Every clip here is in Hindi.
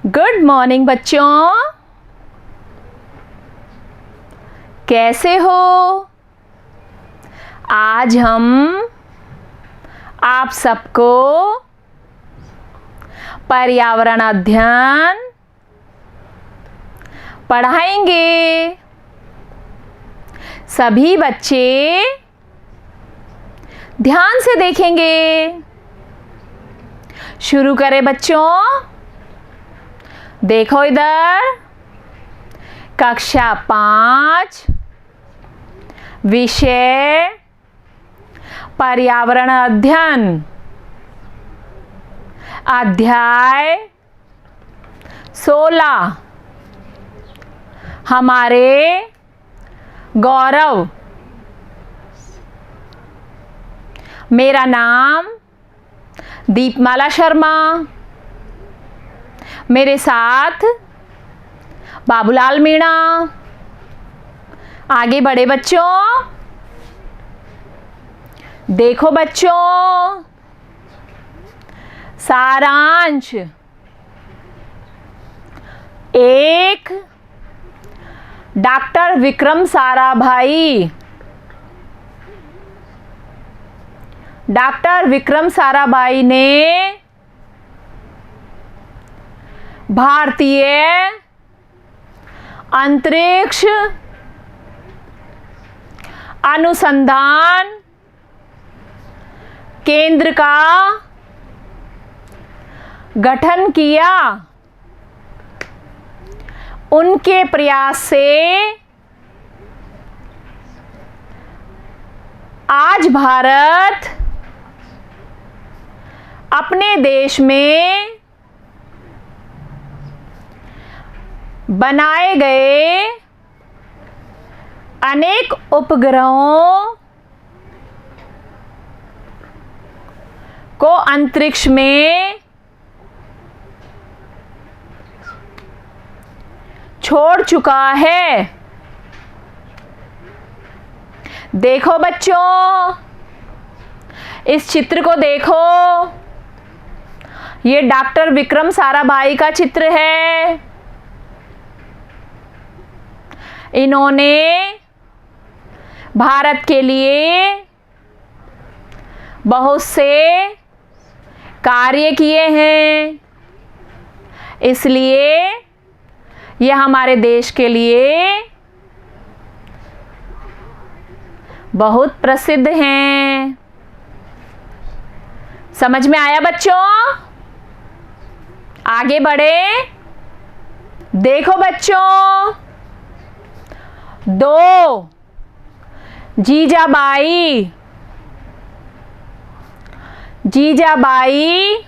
गुड मॉर्निंग बच्चों, कैसे हो? आज हम आप सबको पर्यावरण अध्ययन पढ़ाएंगे। सभी बच्चे ध्यान से देखेंगे। शुरू करें बच्चों। देखो इधर, कक्षा 5, विषय पर्यावरण अध्ययन, अध्याय 16। हमारे गौरव। मेरा नाम दीपमाला शर्मा। मेरे साथ बाबूलाल मीणा। आगे बढ़े बच्चों। देखो बच्चों, सारांश। 1, डॉक्टर विक्रम साराभाई। डॉक्टर विक्रम साराभाई ने भारतीय अंतरिक्ष अनुसंधान केंद्र का गठन किया। उनके प्रयास से आज भारत अपने देश में बनाए गए अनेक उपग्रहों को अंतरिक्ष में छोड़ चुका है। देखो बच्चों, इस चित्र को देखो। ये डॉक्टर विक्रम साराभाई का चित्र है। इन्होंने भारत के लिए बहुत से कार्य किए हैं, इसलिए यह हमारे देश के लिए बहुत प्रसिद्ध हैं। समझ में आया बच्चों? आगे बढ़े। देखो बच्चों, 2, जीजाबाई। जीजाबाई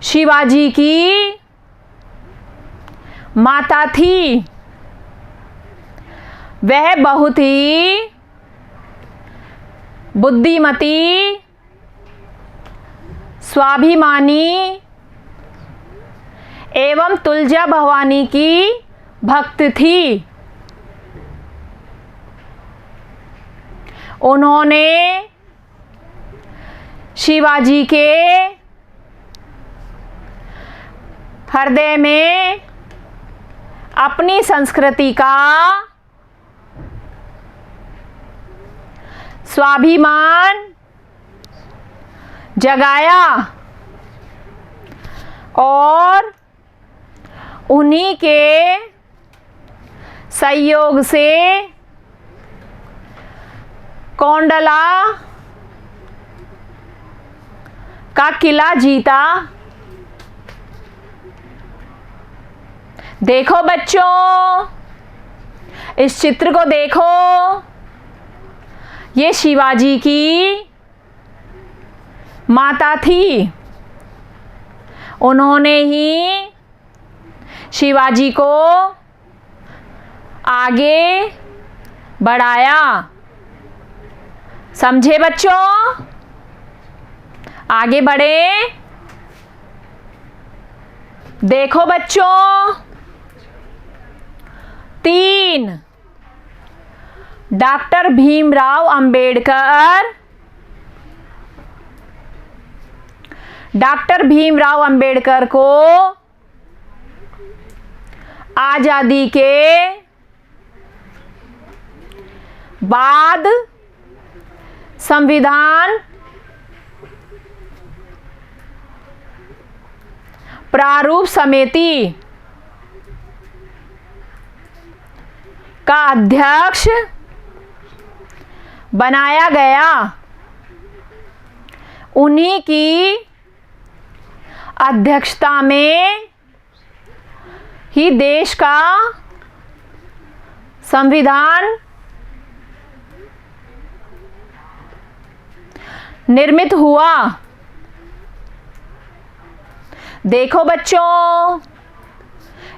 शिवाजी की माता थी। वह बहुत ही बुद्धिमती, स्वाभिमानी एवं तुलजा भवानी की भक्त थी। उन्होंने शिवाजी के हृदय में अपनी संस्कृति का स्वाभिमान जगाया और उन्हीं के सहयोग से कोंडला का किला जीता। देखो बच्चों, इस चित्र को देखो। ये शिवाजी की माता थी। उन्होंने ही शिवाजी को आगे बढ़ाया। समझे बच्चों? आगे बढ़े। देखो बच्चों, 3, डॉक्टर भीमराव अंबेडकर डॉक्टर भीमराव अंबेडकर को आजादी के बाद संविधान प्रारूप समिति का अध्यक्ष बनाया गया। उन्हीं की अध्यक्षता में ही देश का संविधान निर्मित हुआ। देखो बच्चों,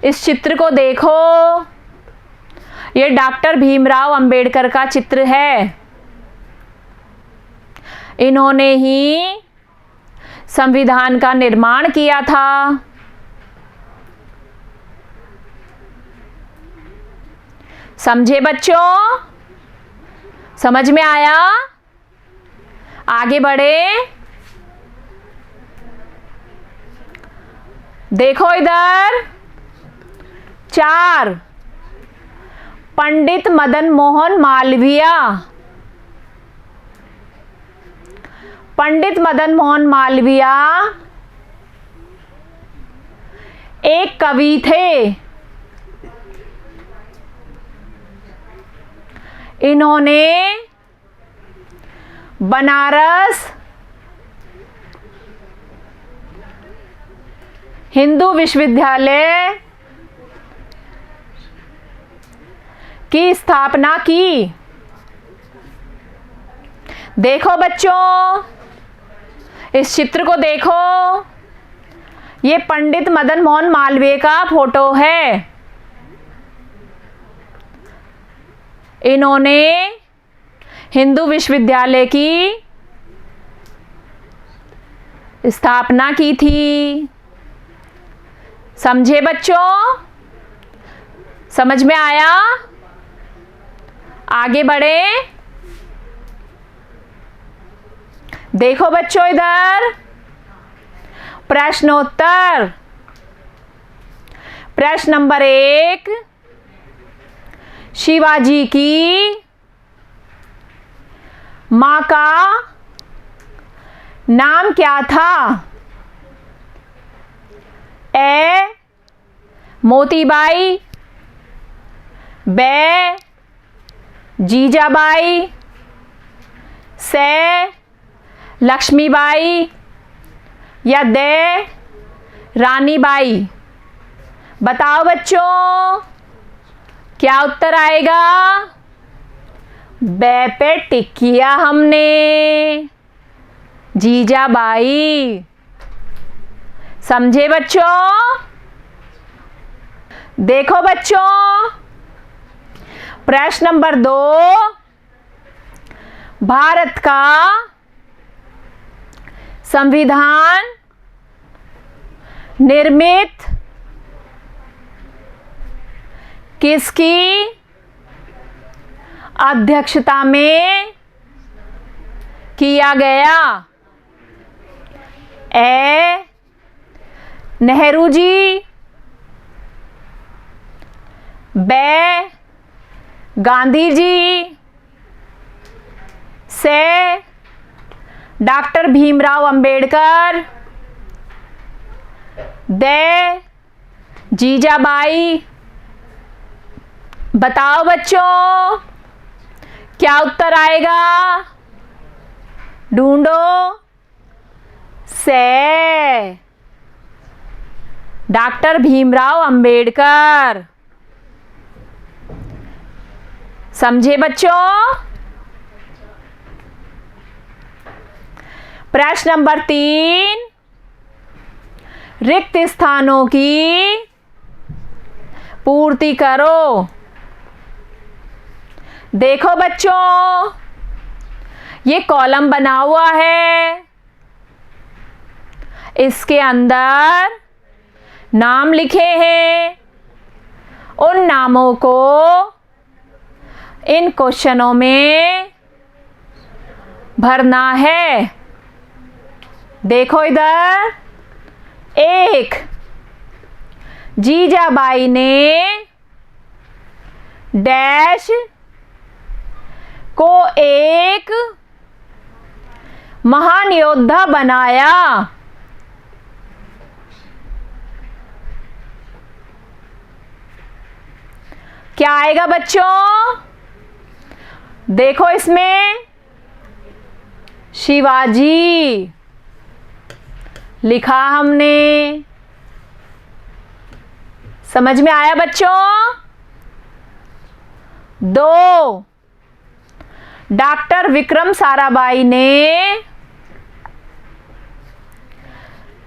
इस चित्र को देखो, ये डॉक्टर भीमराव अंबेडकर का चित्र है। इन्होंने ही संविधान का निर्माण किया था। समझे बच्चों? समझ में आया? आगे बढ़े। देखो इधर 4, पंडित मदन मोहन मालवीय। पंडित मदन मोहन मालवीय एक कवि थे। इन्होंने बनारस हिंदू विश्वविद्यालय की स्थापना की। देखो बच्चों, इस चित्र को देखो, ये पंडित मदन मोहन मालवीय का फोटो है। इन्होंने हिंदू विश्वविद्यालय की स्थापना की थी। समझे बच्चों? समझ में आया? आगे बढ़े। देखो बच्चों इधर प्रश्नोत्तर। प्रश्न नंबर 1, शिवाजी की मां का नाम क्या था? ए मोतीबाई, बे जीजाबाई, से लक्ष्मीबाई या दे रानीबाई। बताओ बच्चों, क्या उत्तर आएगा? बे पे टिक किया हमने, जीजाबाई। समझे बच्चों? देखो बच्चों, प्रश्न नंबर 2, भारत का संविधान निर्मित किसकी अध्यक्षता में किया गया? ए नेहरू जी, बे गांधी जी, से डॉक्टर भीमराव अंबेडकर, दे जीजाबाई। बताओ बच्चों, क्या उत्तर आएगा? ढूंढो। से डॉक्टर भीमराव अंबेडकर। समझे बच्चों? प्रश्न नंबर 3, रिक्त स्थानों की पूर्ति करो। देखो बच्चों, ये कॉलम बना हुआ है, इसके अंदर नाम लिखे हैं। उन नामों को इन क्वेश्चनों में भरना है। देखो इधर, एक जीजाबाई ने डैश को एक महान योद्धा बनाया। क्या आएगा बच्चों? देखो इसमें शिवाजी लिखा हमने। समझ में आया बच्चों? दो, डॉक्टर विक्रम साराभाई ने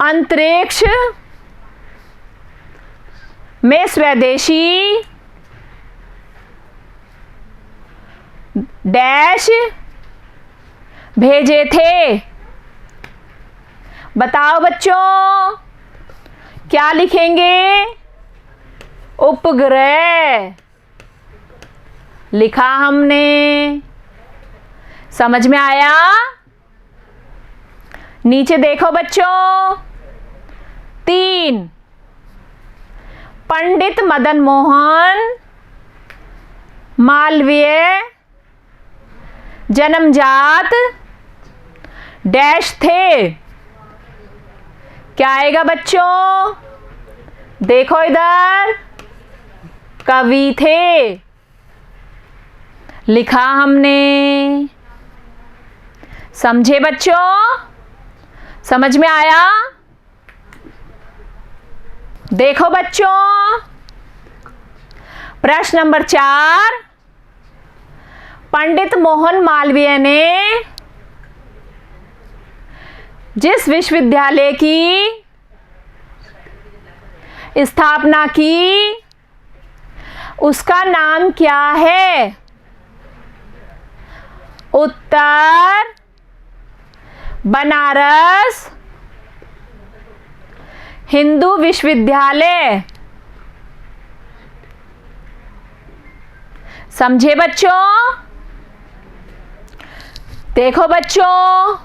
अंतरिक्ष में स्वदेशी डैश भेजे थे। बताओ बच्चों, क्या लिखेंगे? उपग्रह लिखा हमने। समझ में आया? नीचे देखो बच्चों, 3, पंडित मदन मोहन मालवीय जन्मजात डैश थे। क्या आएगा बच्चों? देखो इधर, कवि थे लिखा हमने। समझे बच्चों? समझ में आया? देखो बच्चों, प्रश्न नंबर 4, पंडित मोहन मालवीय ने जिस विश्वविद्यालय की स्थापना की उसका नाम क्या है? उत्तर बनारस हिंदू विश्वविद्यालय। समझे बच्चों? देखो बच्चों,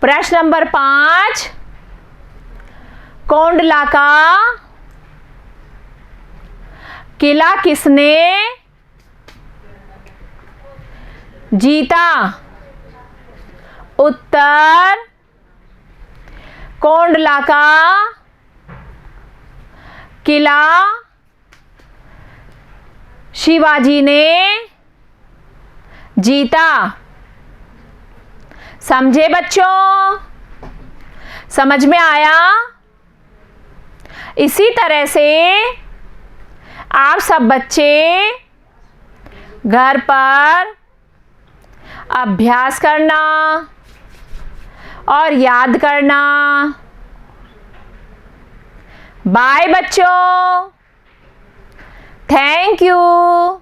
प्रश्न नंबर 5, कोंडला का किला किसने जीता? उत्तर कोंडला का किला शिवाजी ने जीता। समझे बच्चों? समझ में आया? इसी तरह से आप सब बच्चे घर पर अभ्यास करना और याद करना। बाय बच्चों, थैंक यू।